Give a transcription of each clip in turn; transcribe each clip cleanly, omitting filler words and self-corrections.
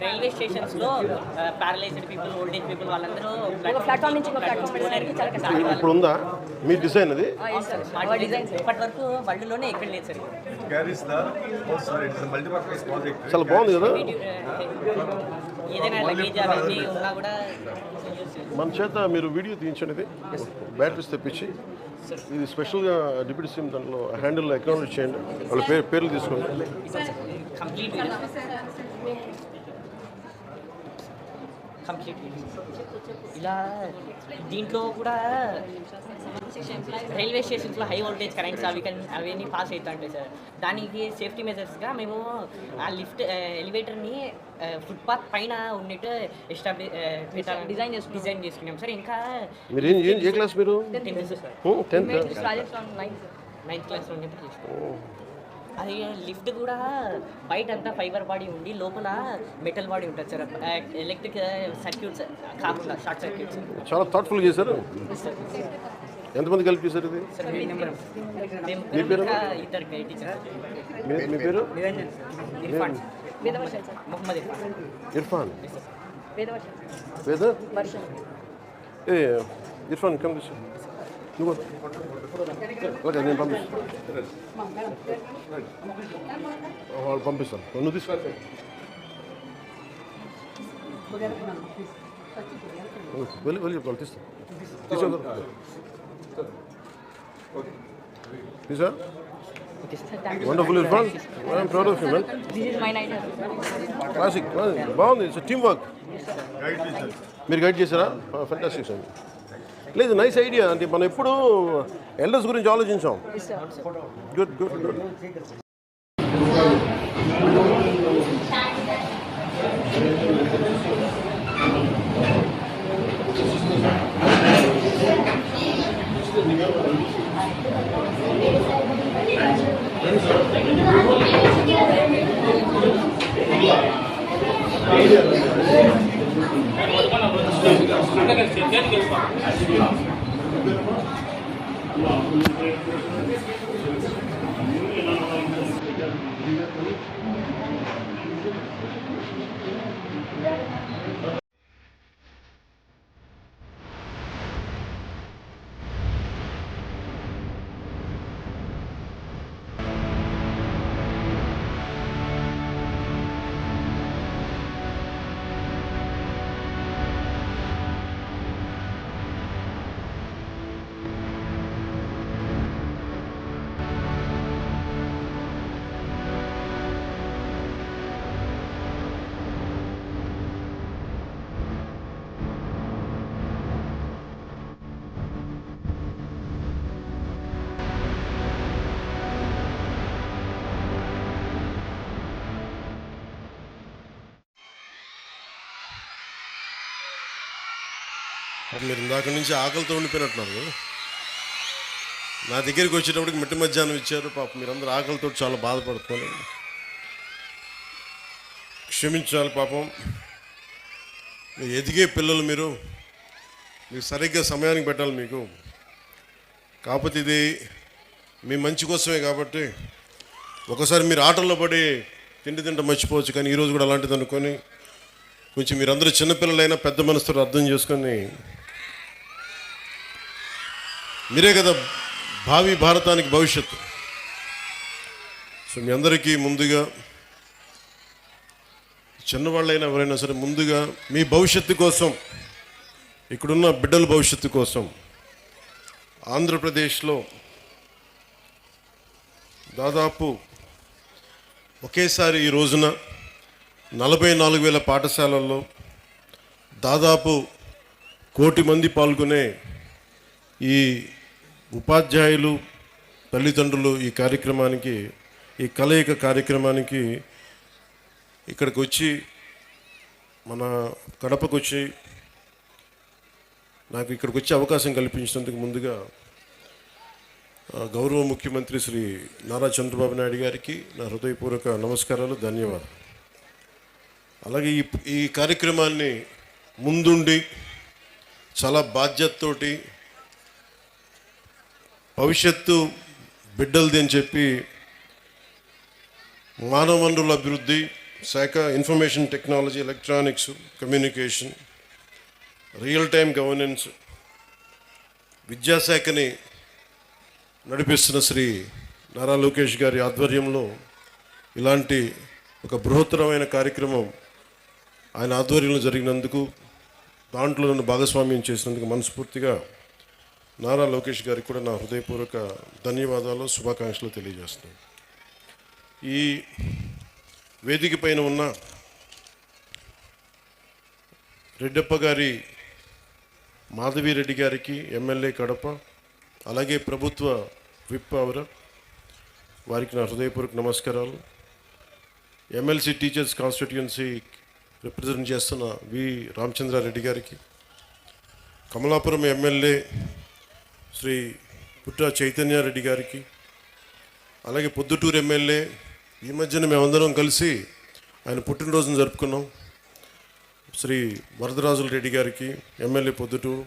Railway stations లో paralysed people, old age people వాళ్ళందరూ platform నుంచి ఇప్పుడు ఉందా మీ డిజైన్ అది? ఇప్పటి వరకు వరల్డ్లోనే ఎక్కడ లేదు సార్. చాలా బాగుంది కదా. ఏదైనా లగేజ్ అవన్నీ ఉన్నా కూడా మన చేత మీరు వీడియో తీయించండి. ఇది బ్యాటరీస్ తెప్పించి ఇది స్పెషల్గా డిప్యూటీ సీఎం దాంట్లో హ్యాండిల్లో అకౌంట్ చేయండి. వాళ్ళ పేర్లు తీసుకోండి. కంప్లీట్ ఇలా దీంట్లో కూడా రైల్వే స్టేషన్స్లో హై వోల్టేజ్ కరెంట్స్ అవన్నీ పాస్ అవుతుంటాయి సార్. దానికి సేఫ్టీ మెజర్స్గా మేము ఆ లిఫ్ట్ ఎలివేటర్ని ఫుట్పాత్ పైన ఉన్నట్టు డిజైన్ చేసుకున్నాం సార్. ఇంకా మీరు ఏ క్లాస్? మీరు 10th సార్. 9th క్లాస్లో ఉన్నప్పుడు చేసుకున్నాం. అది లిఫ్ట్ కూడా బయట అంతా ఫైబర్ బాడీ ఉండి లోపల మెటల్ బాడీ ఉంటుంది సార్. ఎలక్ట్రిక్ సర్క్యూట్స్ కాకుండా షార్ట్ సర్క్యూట్స్. చాలా థాట్ఫుల్ చేశారు. ఎంతమంది కలిపి చేశారు ఇది? మీ పేరు? ఇద్దరు టీచర్. మీ పేరు? ఇర్ఫాన్. మొహమ్మద్ ఇర్ఫాన్. వేద ఏ ఇర్ఫాన్ కమ్ నువ్వు ఓకే, నేను పంపిస్తాను. వాళ్ళు పంపిస్తాను. నువ్వు తీసుకో. వెళ్ళి వాళ్ళు తీస్తాను. తీసా wonderful Irfan. I'm proud of you man. Classic బాగుంది. It's team work. మీరు గైడ్ చేశారా? ఫెంటాస్టిక్ అండి. లేదు, నైస్ ఐడియా. అంటే మనం ఎప్పుడు ఎల్డర్స్ గురించి ఆలోచించాం. Good good good. మీరు ఇందాక నుంచి ఆకలితో ఉండిపోయినట్టున్నారు. నా దగ్గరికి వచ్చేటప్పటికి మిట్ట మధ్యాహ్నం ఇచ్చారు. పాపం మీరందరూ ఆకలితో చాలా బాధపడుతున్నారు. క్షమించాలి పాపం. ఎదిగే పిల్లలు మీరు సరిగ్గా సమయానికి పెట్టాలి మీకు. కాకపోతే ఇది మీ మంచి కోసమే కాబట్టి ఒకసారి మీరు ఆటల్లో పడి తింటా మర్చిపోవచ్చు. కానీ ఈరోజు కూడా అలాంటిది అనుకొని కొంచెం మీరందరూ చిన్నపిల్లలైనా పెద్ద మనసుతో అర్థం చేసుకొని, మీరే కదా భావి భారతానికి భవిష్యత్తు. సో మీ అందరికీ ముందుగా, చిన్నవాళ్ళైనా ఎవరైనా సరే, ముందుగా మీ భవిష్యత్తు కోసం, ఇక్కడున్న బిడ్డల భవిష్యత్తు కోసం ఆంధ్రప్రదేశ్లో దాదాపు ఒకేసారి ఈ రోజున 44,000 పాఠశాలల్లో దాదాపు 1 కోటి మంది పాల్గొనే ఈ ఉపాధ్యాయులు, తల్లిదండ్రులు ఈ కార్యక్రమానికి, ఈ కలయిక కార్యక్రమానికి ఇక్కడికి వచ్చి, మన కడపకు వచ్చి నాకు ఇక్కడికి వచ్చే అవకాశం కల్పించినందుకు ముందుగా గౌరవ ముఖ్యమంత్రి శ్రీ నారా చంద్రబాబు నాయుడు గారికి నా హృదయపూర్వక నమస్కారాలు, ధన్యవాదాలు. అలాగే ఈ కార్యక్రమాన్ని ముందుండి చాలా బాధ్యతతోటి భవిష్యత్తు బిడ్డలది అని చెప్పి మానవ వనరుల అభివృద్ధి శాఖ, information technology, electronics, communication, real time governance విద్యాశాఖని నడిపిస్తున్న శ్రీ నారా లోకేష్ గారి ఆధ్వర్యంలో ఇలాంటి ఒక బృహత్తరమైన కార్యక్రమం ఆయన ఆధ్వర్యంలో జరిగినందుకు, దాంట్లో నన్ను భాగస్వామ్యం చేసినందుకు మనస్ఫూర్తిగా నారా లోకేష్ గారికి కూడా నా హృదయపూర్వక ధన్యవాదాలు, శుభాకాంక్షలు తెలియజేస్తున్నాను. ఈ వేదిక పైన ఉన్న రెడ్డప్ప గారి, మాధవిరెడ్డి గారికి, ఎమ్మెల్యే కడప, అలాగే ప్రభుత్వ విప్ అవర, వారికి నా హృదయపూర్వక నమస్కారాలు. ఎమ్మెల్సీ టీచర్స్ కాన్స్టిట్యుయెన్సీ రిప్రజెంట్ చేస్తున్న వి రామచంద్రారెడ్డి గారికి, కమలాపురం ఎమ్మెల్యే శ్రీ పుట్ట చైతన్యారెడ్డి గారికి, అలాగే పొద్దుటూరు ఎమ్మెల్యే, ఈ మధ్యన మేమందరం కలిసి ఆయన పుట్టినరోజును జరుపుకున్నాం, శ్రీ వరదరాజుల రెడ్డి గారికి, ఎమ్మెల్యే పొద్దుటూరు,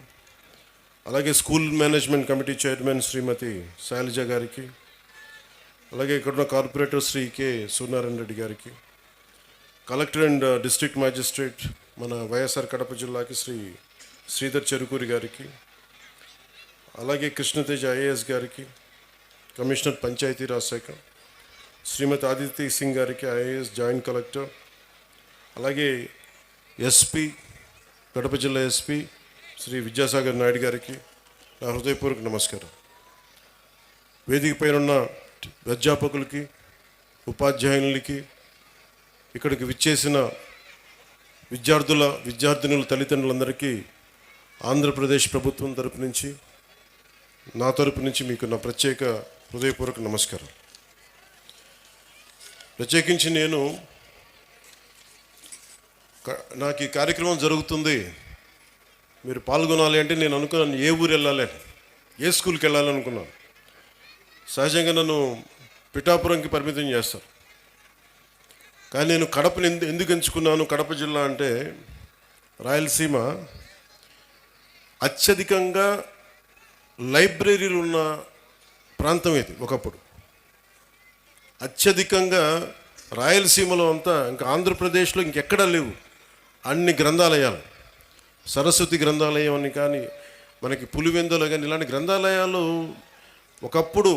అలాగే స్కూల్ మేనేజ్మెంట్ కమిటీ చైర్మన్ శ్రీమతి శైలజ గారికి, అలాగే ఇక్కడున్న కార్పొరేటర్ శ్రీ కె సూర్యనారాయణ రెడ్డి గారికి, కలెక్టర్ అండ్ డిస్ట్రిక్ట్ మ్యాజిస్ట్రేట్ మన వైఎస్ఆర్ కడప జిల్లాకి శ్రీ శ్రీధర్ చెరుకూరి గారికి, అలాగే కృష్ణతేజ ఐఏఎస్ గారికి, కమిషనర్ పంచాయతీరాజ్ శాఖ శ్రీమతి ఆదిత్య సింగ్ గారికి, ఐఏఎస్ జాయింట్ కలెక్టర్, అలాగే ఎస్పీ కడప జిల్లా ఎస్పీ శ్రీ విద్యాసాగర్ నాయుడు గారికి నా హృదయపూర్వక నమస్కారం. వేదిక పైన ఉన్న అధ్యాపకులకి, ఉపాధ్యాయులకి, ఇక్కడికి విచ్చేసిన విద్యార్థినుల తల్లిదండ్రులందరికీ ఆంధ్రప్రదేశ్ ప్రభుత్వం తరపు నుంచి, నా తరపు నుంచి మీకు నా ప్రత్యేక హృదయపూర్వక నమస్కారం. ప్రత్యేకించి నాకు ఈ కార్యక్రమం జరుగుతుంది, మీరు పాల్గొనాలి అంటే నేను అనుకున్నాను ఏ ఊరు వెళ్ళాలి, ఏ స్కూల్కి వెళ్ళాలనుకున్నాను. సహజంగా నన్ను పిఠాపురంకి పరిమితం చేస్తారు, కానీ నేను కడపని ఎందుకు ఎంచుకున్నాను? కడప జిల్లా అంటే రాయలసీమ అత్యధికంగా లైబ్రరీలు ఉన్న ప్రాంతం ఇది. ఒకప్పుడు అత్యధికంగా రాయలసీమలో అంతా, ఇంకా ఆంధ్రప్రదేశ్లో ఇంకెక్కడా లేవు అన్ని గ్రంథాలయాలు. సరస్వతి గ్రంథాలయం అని కానీ, మనకి పులివెందులు కానీ, ఇలాంటి గ్రంథాలయాలు ఒకప్పుడు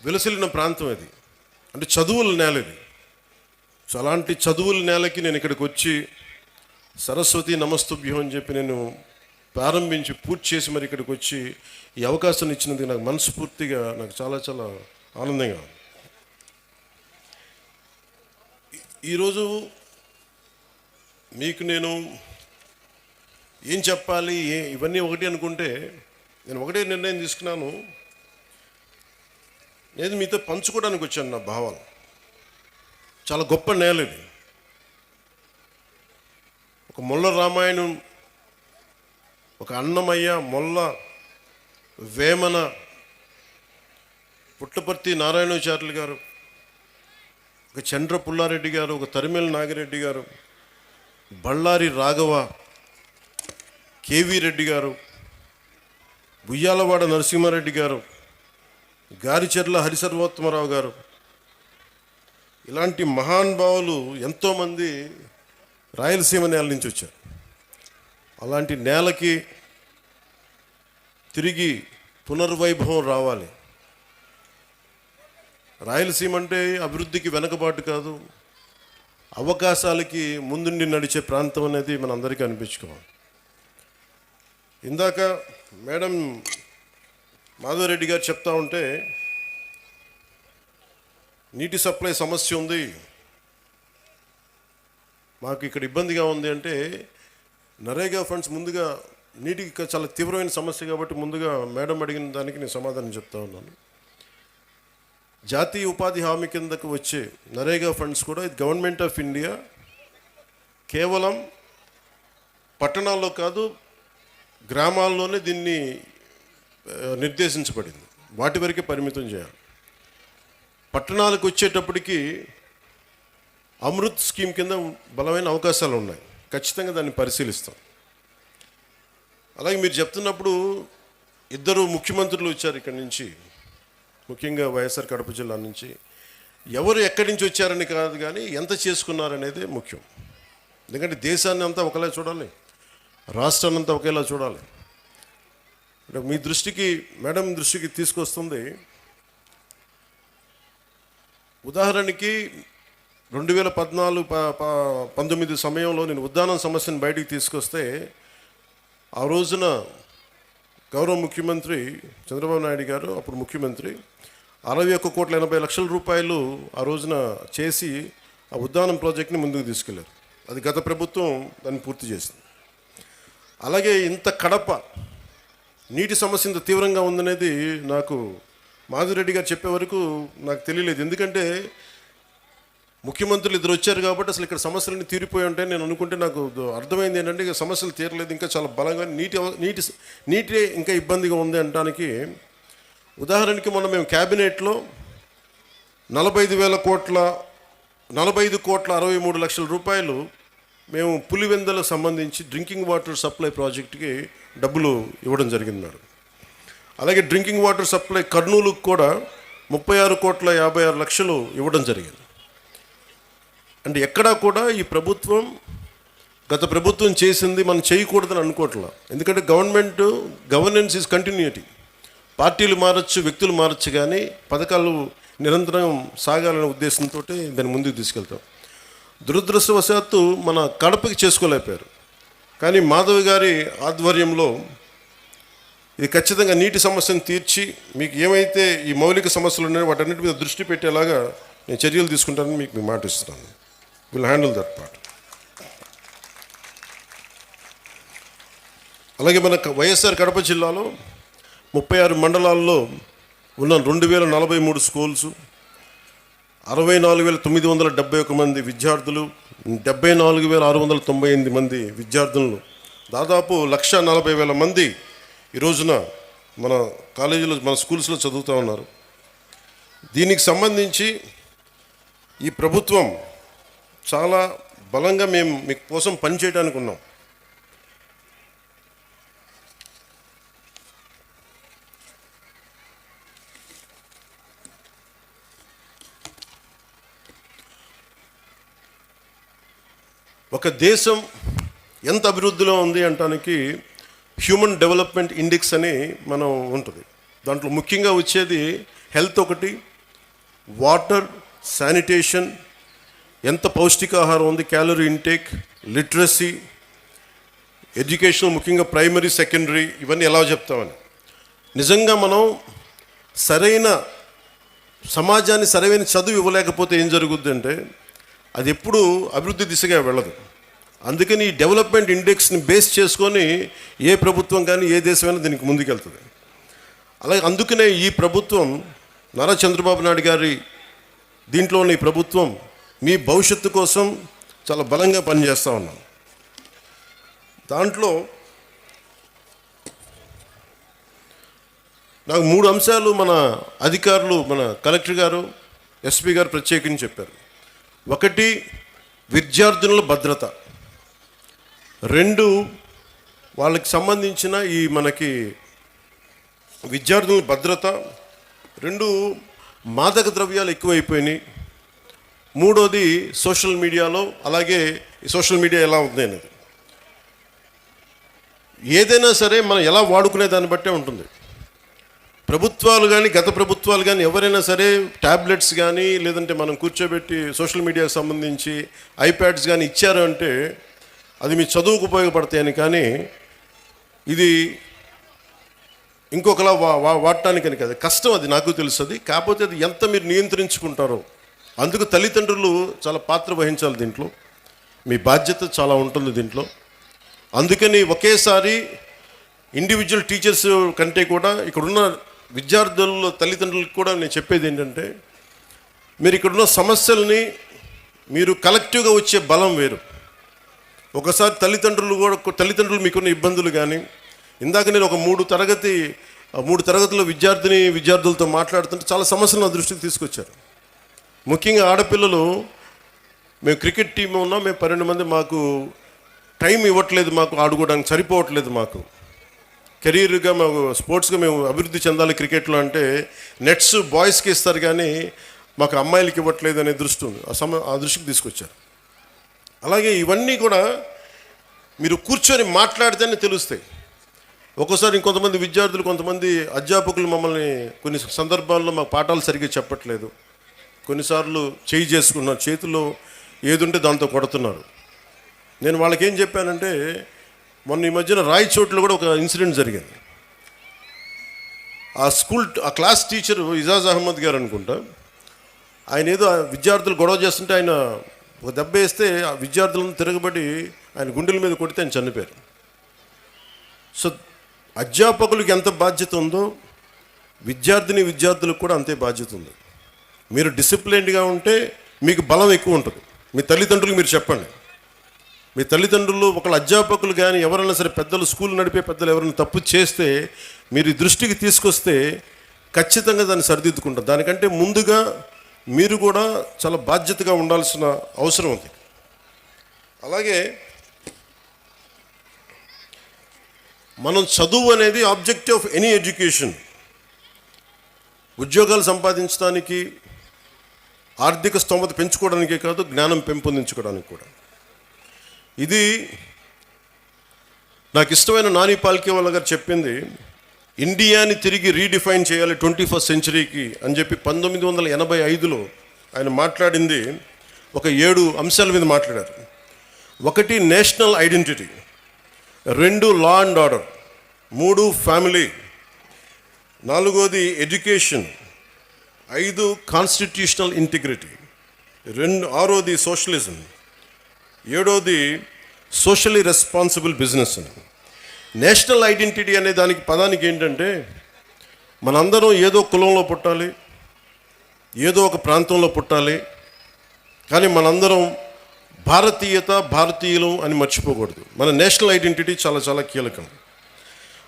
విలసిల్లిన ప్రాంతం ఇది. అంటే చదువుల నేల ఇది. సో అలాంటి చదువుల నేలకి నేను ఇక్కడికి వచ్చి సరస్వతి నమస్తుభ్యం అని చెప్పి నేను ప్రారంభించి పూర్తి చేసి మరి ఇక్కడికి వచ్చి ఈ అవకాశం ఇచ్చినందుకు నాకు మనస్ఫూర్తిగా నాకు చాలా చాలా ఆనందంగా ఉంది. ఈరోజు మీకు నేను ఏం చెప్పాలి, ఇవన్నీ ఒకటి అనుకుంటే నేను ఒకటే నిర్ణయం తీసుకున్నాను. నేను మీతో పంచుకోవడానికి వచ్చాను నా భావాలు. చాలా గొప్ప నేల ఇది. ఒక మొల్ల రామాయణం, ఒక అన్నమయ్య, మొల్ల, వేమన, పుట్టపర్తి నారాయణాచార్యులు గారు, ఒక చంద్ర పుల్లారెడ్డి గారు, ఒక తరిమేల నాగిరెడ్డి గారు, బళ్ళారి రాఘవ, కేవీ రెడ్డి గారు, బుయ్యాలవాడ నరసింహారెడ్డి గారు, గారిచెర్ల హరిసర్వోత్తమరావు గారు, ఇలాంటి మహానుభావులు ఎంతోమంది రాయలసీమ నేల నుంచి వచ్చారు. అలాంటి నేలకి తిరిగి పునర్వైభవం రావాలి. రాయలసీమ అంటే అభివృద్ధికి వెనకబాటు కాదు, అవకాశాలకి ముందుండి నడిచే ప్రాంతం అనేది మన అందరికీ అనిపించుకోవాలి. ఇందాక మేడం మాధవరెడ్డి గారు చెప్తా ఉంటే నీటి సప్లై సమస్య ఉంది, మాకు ఇక్కడ ఇబ్బందిగా ఉంది అంటే, నరేగా ఫండ్స్ ముందుగా నీటికి చాలా తీవ్రమైన సమస్య కాబట్టి ముందుగా మేడం అడిగిన దానికి నేను సమాధానం చెప్తా ఉన్నాను. జాతీయ ఉపాధి హామీ కిందకు వచ్చే నరేగా ఫండ్స్ కూడా ఇది గవర్నమెంట్ ఆఫ్ ఇండియా కేవలం పట్టణాల్లో కాదు, గ్రామాల్లోనే దీన్ని నిర్దేశించబడింది. వాటి వరకే పరిమితం చేయాలి. పట్టణాలకు వచ్చేటప్పటికి అమృత్ స్కీమ్ కింద బలమైన అవకాశాలు ఉన్నాయి, ఖచ్చితంగా దాన్ని పరిశీలిస్తాం. అలాగే మీరు చెప్తున్నప్పుడు ఇద్దరు ముఖ్యమంత్రులు వచ్చారు ఇక్కడి నుంచి, ముఖ్యంగా వైఎస్ఆర్ కడప జిల్లా నుంచి. ఎవరు ఎక్కడి నుంచి వచ్చారని కాదు కానీ ఎంత చేసుకున్నారనేది ముఖ్యం. ఎందుకంటే దేశాన్ని అంతా ఒకలా చూడాలి, రాష్ట్రాన్ని అంతా ఒకేలా చూడాలి. అంటే మీ దృష్టికి, మేడం దృష్టికి తీసుకొస్తుంది. ఉదాహరణకి 2014-19 సమయంలో నేను ఉద్దానం సమస్యను బయటికి తీసుకొస్తే ఆ రోజున గౌరవ ముఖ్యమంత్రి చంద్రబాబు నాయుడు గారు, అప్పుడు ముఖ్యమంత్రి, 61,80,00,000 రూపాయలు ఆ రోజున చేసి ఆ ఉద్దానం ప్రాజెక్ట్ని ముందుకు తీసుకెళ్లారు. అది గత ప్రభుత్వం దాన్ని పూర్తి చేసింది. అలాగే ఇంత కడప నీటి సమస్య ఇంత తీవ్రంగా ఉందనేది నాకు మాధురెడ్డి గారు చెప్పే వరకు నాకు తెలియలేదు. ఎందుకంటే ముఖ్యమంత్రులు ఇద్దరు వచ్చారు కాబట్టి అసలు ఇక్కడ సమస్యలన్నీ తీరిపోయి ఉంటాయి నేను అనుకుంటే, నాకు అర్థమైంది ఏంటంటే ఇక సమస్యలు తీరలేదు, ఇంకా చాలా బలంగా నీటి ఇంకా ఇబ్బందిగా ఉంది అనడానికి. ఉదాహరణకి మొన్న మేము క్యాబినెట్లో 45,63,00,000 రూపాయలు మేము పులివెందలకు సంబంధించి డ్రింకింగ్ వాటర్ సప్లై ప్రాజెక్టుకి డబ్బులు ఇవ్వడం జరిగింది మేడం. అలాగే డ్రింకింగ్ వాటర్ సప్లై కర్నూలుకు కూడా 36,56,00,000 ఇవ్వడం జరిగింది. అంటే ఎక్కడా కూడా ఈ ప్రభుత్వం, గత ప్రభుత్వం చేసింది మనం చేయకూడదని అనుకోవట్లా. ఎందుకంటే గవర్నెన్స్ ఈజ్ కంటిన్యూటీ. పార్టీలు మారచ్చు, వ్యక్తులు మారచ్చు, కానీ పథకాలు నిరంతరం సాగాలనే ఉద్దేశంతో దాన్ని ముందుకు తీసుకెళ్తాం. దురదృష్టవశాత్తు మన కడపకి చేసుకోలేకపోయారు. కానీ మాధవి గారి ఆధ్వర్యంలో ఇది ఖచ్చితంగా నీటి సమస్యను తీర్చి మీకు ఏమైతే ఈ మౌలిక సమస్యలు ఉన్నాయో వాటన్నిటి మీద దృష్టి పెట్టేలాగా నేను చర్యలు తీసుకుంటానని మీకు మాట ఇస్తున్నాను. Will handle that part. అలాగే మన వైఎస్ఆర్ కడప జిల్లాలో 36 మండలాల్లో ఉన్న 2,043 స్కూల్స్, 64,971 మంది విద్యార్థులు, 74,698 మంది విద్యార్థులను, దాదాపు 1,40,000 మంది ఈ రోజున మన కాలేజీలో, మన స్కూల్స్లో చదువుతూ ఉన్నారు. దీనికి సంబంధించి ఈ ప్రభుత్వం చాలా బలంగా మేము మీ కోసం పనిచేయడానికి ఉన్నాం. ఒక దేశం ఎంత అభివృద్ధిలో ఉంది అంటానికి హ్యూమన్ డెవలప్మెంట్ ఇండెక్స్ అని మనం ఉంటుంది. దాంట్లో ముఖ్యంగా వచ్చేది హెల్త్ ఒకటి, వాటర్, శానిటేషన్, ఎంత పౌష్టికాహారం ఉంది, క్యాలరీ ఇంటేక్, లిటరసీ, ఎడ్యుకేషన్, ముఖ్యంగా ప్రైమరీ, సెకండరీ, ఇవన్నీ ఎలా చెప్తామని. నిజంగా మనం సరైన సమాజాన్ని సరైన చదువు ఇవ్వలేకపోతే ఏం జరుగుద్ది అంటే అది ఎప్పుడూ అభివృద్ధి దిశగా వెళ్ళదు. అందుకని ఈ డెవలప్మెంట్ ఇండెక్స్ని బేస్ చేసుకొని ఏ ప్రభుత్వం కానీ ఏ దేశమైనా దీనికి ముందుకెళ్తుంది. అలాగే అందుకనే ఈ ప్రభుత్వం, నారా చంద్రబాబు నాయుడు గారి దీంట్లోని ఈ ప్రభుత్వం మీ భవిష్యత్తు కోసం చాలా బలంగా పనిచేస్తూ ఉన్నాం. దాంట్లో నాకు 3 అంశాలు మన అధికారులు, మన కలెక్టర్ గారు, ఎస్పీ గారు ప్రత్యేకించి చెప్పారు. 1, విద్యార్థుల భద్రత. 2, వాళ్ళకి సంబంధించిన ఈ మనకి విద్యార్థుల భద్రత. 2, మాదక ద్రవ్యాలు ఎక్కువైపోయినాయి. 3, సోషల్ మీడియాలో, అలాగే ఈ సోషల్ మీడియా ఎలా ఉంది అనేది. ఏదైనా సరే మనం ఎలా వాడుకునే దాన్ని బట్టే ఉంటుంది. ప్రభుత్వాలు కానీ, గత ప్రభుత్వాలు కానీ, ఎవరైనా సరే ట్యాబ్లెట్స్ కానీ, లేదంటే మనం కూర్చోబెట్టి సోషల్ మీడియాకి సంబంధించి ఐప్యాడ్స్ కానీ ఇచ్చారు అంటే అది మీ చదువుకు ఉపయోగపడతాయని, కానీ ఇది ఇంకొకలా వాడటానికని కదా, కష్టం, అది నాకు తెలుస్తుంది. కాకపోతే అది ఎంత మీరు నియంత్రించుకుంటారో, అందుకు తల్లిదండ్రులు చాలా పాత్ర వహించాలి దీంట్లో. మీ బాధ్యత చాలా ఉంటుంది దీంట్లో. అందుకని ఒకేసారి ఇండివిజువల్ టీచర్స్ కంటే కూడా ఇక్కడున్న విద్యార్థుల తల్లిదండ్రులకు కూడా నేను చెప్పేది ఏంటంటే, మీరు ఇక్కడున్న సమస్యల్ని మీరు కలెక్టివ్గా వచ్చే బలం వేరు. ఒకసారి తల్లిదండ్రులు మీకున్న ఇబ్బందులు కానీ, ఇందాక నేను ఒక 3 తరగతుల విద్యార్థులతో మాట్లాడుతుంటే చాలా సమస్యలు నా దృష్టికి తీసుకొచ్చారు. ముఖ్యంగా ఆడపిల్లలు, మేము క్రికెట్ టీం ఉన్నాం, మేము 12 మంది, మాకు టైం ఇవ్వట్లేదు, మాకు ఆడుకోవడానికి సరిపోవట్లేదు మాకు. కెరీర్గా మేము స్పోర్ట్స్గా మేము అభివృద్ధి చెందాలి క్రికెట్లో అంటే నెట్స్ బాయ్స్కి ఇస్తారు కానీ మాకు అమ్మాయిలకి ఇవ్వట్లేదు అనే దృష్టి ఉంది. ఆ దృష్టికి తీసుకొచ్చారు. అలాగే ఇవన్నీ కూడా మీరు కూర్చొని మాట్లాడితేనే తెలుస్తాయి. ఒక్కోసారి ఇంకొంతమంది విద్యార్థులు, కొంతమంది అధ్యాపకులు మమ్మల్ని కొన్ని సందర్భాల్లో మాకు పాఠాలు సరిగ్గా చెప్పట్లేదు, కొన్నిసార్లు చేయి చేసుకున్నారు, చేతిలో ఏదుంటే దాంతో కొడుతున్నారు. నేను వాళ్ళకి ఏం చెప్పానంటే, మొన్న ఈ మధ్యన రాయచోట్లో కూడా ఒక ఇన్సిడెంట్ జరిగింది. ఆ క్లాస్ టీచర్ ఇజాజ్ అహ్మద్ గారు అనుకుంటా, ఆయన ఏదో విద్యార్థులు గొడవ చేస్తుంటే ఆయన ఒక దెబ్బ వేస్తే ఆ విద్యార్థులను తిరగబడి ఆయన గుండెల మీద కొడితే ఆయన చనిపోయారు. సో అధ్యాపకులకు ఎంత బాధ్యత ఉందో విద్యార్థులకు కూడా అంతే బాధ్యత ఉంది. మీరు డిసిప్లైన్డ్గా ఉంటే మీకు బలం ఎక్కువ ఉంటుంది. మీ తల్లిదండ్రులకు మీరు చెప్పండి. మీ తల్లిదండ్రులు ఒకళ్ళ అధ్యాపకులు కానీ ఎవరైనా సరే, పెద్దలు, స్కూల్ నడిపే పెద్దలు ఎవరైనా తప్పు చేస్తే మీరు దృష్టికి తీసుకొస్తే ఖచ్చితంగా దాన్ని సరిదిద్దుకుంటారు. దానికంటే ముందుగా మీరు కూడా చాలా బాధ్యతగా ఉండాల్సిన అవసరం ఉంది. అలాగే మనం చదువు అనేది ఆబ్జెక్టివ్ ఆఫ్ ఎనీ ఎడ్యుకేషన్. ఉద్యోగాలు సంపాదించడానికి, ఆర్థిక స్తోమత పెంచుకోవడానికే కాదు, జ్ఞానం పెంపొందించుకోవడానికి కూడా. ఇది నాకు ఇష్టమైన నాని పాల్కేవాలా గారు చెప్పింది. ఇండియాని తిరిగి రీడిఫైన్ చేయాలి 21st సెంచరీకి అని చెప్పి 1985లో ఆయన మాట్లాడింది. ఒక 7 అంశాల మీద మాట్లాడారు. 1 national identity, 2 law and order, 3 family, 4 education, 5 constitutional integrity, 6 socialism, 7 socially responsible business అని. నేషనల్ ఐడెంటిటీ అనే దానికి పదానికి ఏంటంటే, మనందరం ఏదో కులంలో పుట్టాలి, ఏదో ఒక ప్రాంతంలో పుట్టాలి, కానీ మనందరం భారతీయులు అని మర్చిపోకూడదు. మన నేషనల్ ఐడెంటిటీ చాలా చాలా కీలకం.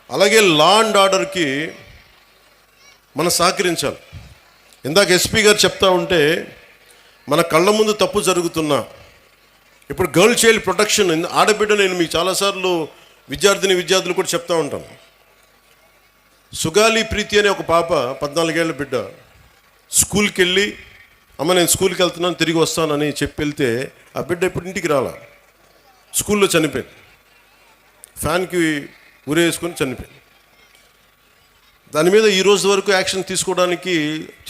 అలాగే లా అండ్ ఆర్డర్కి మనం సహకరించాలి. ఇందాక ఎస్పీ గారు చెప్తా ఉంటే, మన కళ్ళ ముందు తప్పు జరుగుతున్నా, ఇప్పుడు గర్ల్ చైల్డ్ ప్రొటెక్షన్, ఆడబిడ్డ, నేను మీకు చాలాసార్లు విద్యార్థులు కూడా చెప్తా ఉంటాను. సుగాలి ప్రీతి అనే ఒక పాప, 14 ఏళ్ల బిడ్డ, స్కూల్కి వెళ్ళి, అమ్మ నేను స్కూల్కి వెళ్తున్నాను, తిరిగి వస్తానని చెప్పి వెళ్తే ఆ బిడ్డ ఇప్పుడు ఇంటికి రాలా, స్కూల్లో చనిపోయింది. ఫ్యాన్కి ఉరేసుకొని చనిపోయింది. దాని మీద ఈ రోజు వరకు యాక్షన్ తీసుకోవడానికి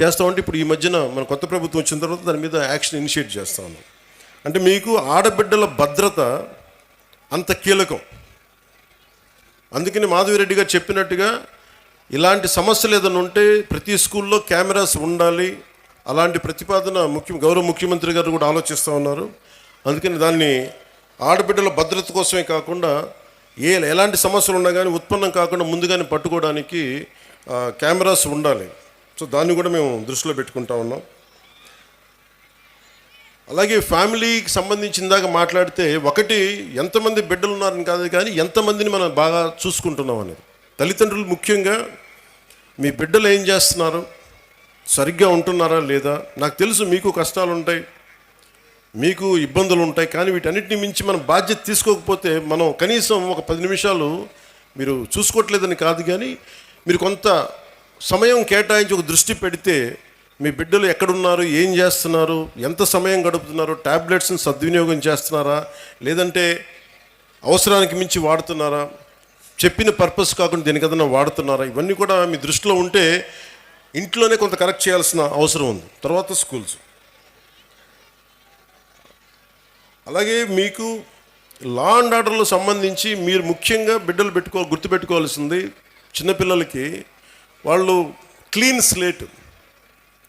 చేస్తామంటే, ఇప్పుడు ఈ మధ్యన మన కొత్త ప్రభుత్వం వచ్చిన తర్వాత దాని మీద యాక్షన్ ఇనిషియేట్ చేస్తా ఉన్నాం. అంటే మీకు ఆడబిడ్డల భద్రత అంత కీలకం. అందుకని మాధవిరెడ్డి గారు చెప్పినట్టుగా ఇలాంటి సమస్యలు ఏదైనా ఉంటే ప్రతి స్కూల్లో కెమెరాస్ ఉండాలి. అలాంటి ప్రతిపాదన గౌరవ ముఖ్యమంత్రి గారు కూడా ఆలోచిస్తూ ఉన్నారు. అందుకని దాన్ని ఆడబిడ్డల భద్రత కోసమే కాకుండా ఎలాంటి సమస్యలు ఉన్నా కానీ ఉత్పన్నం కాకుండా ముందుగానే పట్టుకోవడానికి కెమెరాస్ ఉండాలి. సో దాన్ని కూడా మేము దృష్టిలో పెట్టుకుంటా ఉన్నాం. అలాగే ఫ్యామిలీకి సంబంధించిందాక మాట్లాడితే, ఒకటి ఎంతమంది బిడ్డలు ఉన్నారని కాదు, కానీ ఎంతమందిని మనం బాగా చూసుకుంటున్నాం అనేది. తల్లిదండ్రులు ముఖ్యంగా మీ బిడ్డలు ఏం చేస్తున్నారు, సరిగ్గా ఉంటున్నారా లేదా. నాకు తెలుసు మీకు కష్టాలు ఉంటాయి, మీకు ఇబ్బందులు ఉంటాయి, కానీ వీటన్నిటిని మించి మనం బాధ్యత తీసుకోకపోతే, మనం కనీసం ఒక 10 నిమిషాలు మీరు చూసుకోవట్లేదని కాదు, కానీ మీరు కొంత సమయం కేటాయించి ఒక దృష్టి పెడితే, మీ బిడ్డలు ఎక్కడున్నారు, ఏం చేస్తున్నారు, ఎంత సమయం గడుపుతున్నారు, ట్యాబ్లెట్స్ని సద్వినియోగం చేస్తున్నారా, లేదంటే అవసరానికి మించి వాడుతున్నారా, చెప్పిన పర్పస్ కాకుండా దేనికదన్నా వాడుతున్నారా, ఇవన్నీ కూడా మీ దృష్టిలో ఉంటే ఇంట్లోనే కొంత కరెక్ట్ చేయాల్సిన అవసరం ఉంది. తర్వాత స్కూల్స్. అలాగే మీకు లా అండ్ ఆర్డర్లో సంబంధించి మీరు ముఖ్యంగా బిడ్డలు గుర్తుపెట్టుకోవాల్సింది, చిన్నపిల్లలకి వాళ్ళు క్లీన్ స్లేట్,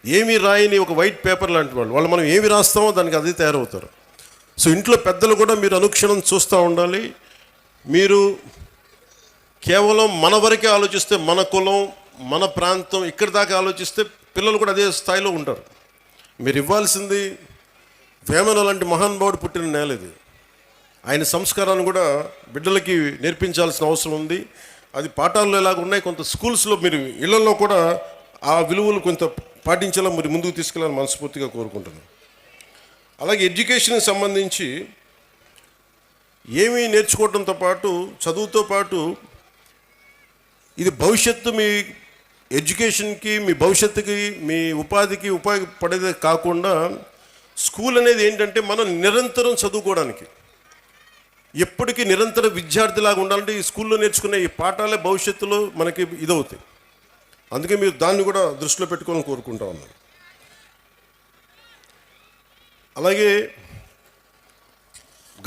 ఏమీ రాయని ఒక వైట్ పేపర్ లాంటి వాళ్ళు మనం ఏమి రాస్తామో దానికి అదే తయారవుతారు. సో ఇంట్లో పెద్దలు కూడా మీరు అనుక్షణం చూస్తూ ఉండాలి. మీరు కేవలం మన వరకే ఆలోచిస్తే, మన కులం, మన ప్రాంతం, ఇక్కడి దాకా ఆలోచిస్తే పిల్లలు కూడా అదే స్థాయిలో ఉంటారు. మీరు ఇవ్వాల్సింది వేమన లాంటి మహానుభావుడు పుట్టిన నేల ఇది. ఆయన సంస్కారాన్ని కూడా బిడ్డలకి నేర్పించాల్సిన అవసరం ఉంది. అది పాఠాల్లో ఎలాగ ఉన్నాయి, కొంత స్కూల్స్లో మీరు ఇళ్లలో కూడా ఆ విలువలు కొంత పాటించేలా మరి ముందుకు తీసుకెళ్ళాలని మనస్ఫూర్తిగా కోరుకుంటున్నాను. అలాగే ఎడ్యుకేషన్కి సంబంధించి ఏమీ నేర్చుకోవడంతో పాటు, చదువుతో పాటు ఇది భవిష్యత్తు మీ ఎడ్యుకేషన్కి, మీ భవిష్యత్తుకి, మీ ఉపాధికి ఉపయోగపడేదే కాకుండా స్కూల్ అనేది ఏంటంటే మనం నిరంతరం చదువుకోవడానికి, ఎప్పటికీ నిరంతర విద్యార్థిలాగా ఉండాలంటే ఈ స్కూల్లో నేర్చుకునే ఈ పాఠాలే భవిష్యత్తులో మనకి ఇదవుతాయి. అందుకే మీరు దాన్ని కూడా దృష్టిలో పెట్టుకోవాలని కోరుకుంటా ఉన్నాను. అలాగే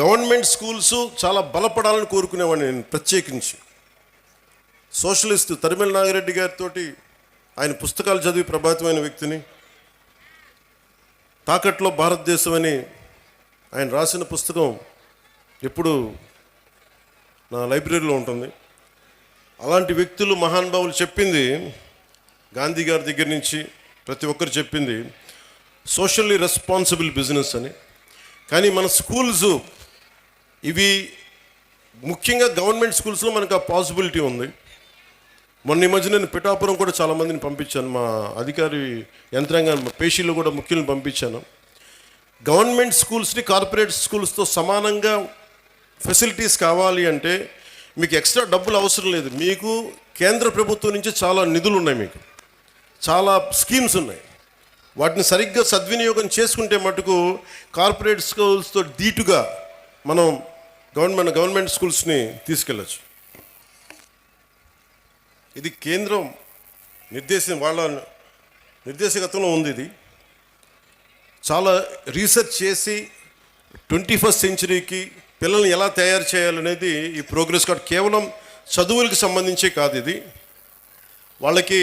గవర్నమెంట్ స్కూల్స్ చాలా బలపడాలని కోరుకునేవాడిని నేను ప్రత్యేకించి. సోషలిస్ట్ తరిమెల నాగిరెడ్డి గారితో ఆయన పుస్తకాలు చదివి ప్రభావితమైన వ్యక్తిని. తాకట్లో భారతదేశం అని ఆయన రాసిన పుస్తకం ఎప్పుడు నా లైబ్రరీలో ఉంటుంది. అలాంటి వ్యక్తులు, మహానుభావులు చెప్పింది, గాంధీ గారి దగ్గర నుంచి ప్రతి ఒక్కరు చెప్పింది సోషల్లీ రెస్పాన్సిబుల్ బిజినెస్ అని. కానీ మన స్కూల్స్ ఇవి ముఖ్యంగా గవర్నమెంట్ స్కూల్స్లో మనకు ఆ పాసిబిలిటీ ఉంది. మొన్న ఈ మధ్య నేను పిఠాపురం కూడా చాలామందిని పంపించాను, మా అధికారి యంత్రాంగాన్ని, మా పేషీలు కూడా ముఖ్యులను పంపించాను. గవర్నమెంట్ స్కూల్స్ని కార్పొరేట్ స్కూల్స్తో సమానంగా ఫెసిలిటీస్ కావాలి అంటే మీకు ఎక్స్ట్రా డబ్బులు అవసరం లేదు. మీకు కేంద్ర ప్రభుత్వం నుంచి చాలా నిధులు ఉన్నాయి, మీకు చాలా స్కీమ్స్ ఉన్నాయి. వాటిని సరిగ్గా సద్వినియోగం చేసుకుంటే మటుకు కార్పొరేట్ స్కూల్స్తో ధీటుగా మనం గవర్నమెంట్ స్కూల్స్ని తీసుకెళ్ళచ్చు. ఇది కేంద్రం వాళ్ళ నిర్దేశకత్వంలో ఉంది. ఇది చాలా రీసెర్చ్ చేసి 21st సెంచరీకి పిల్లల్ని ఎలా తయారు చేయాలనేది ఈ ప్రోగ్రెస్ కార్డ్ కేవలం చదువులకు సంబంధించే కాదు. ఇది వాళ్ళకి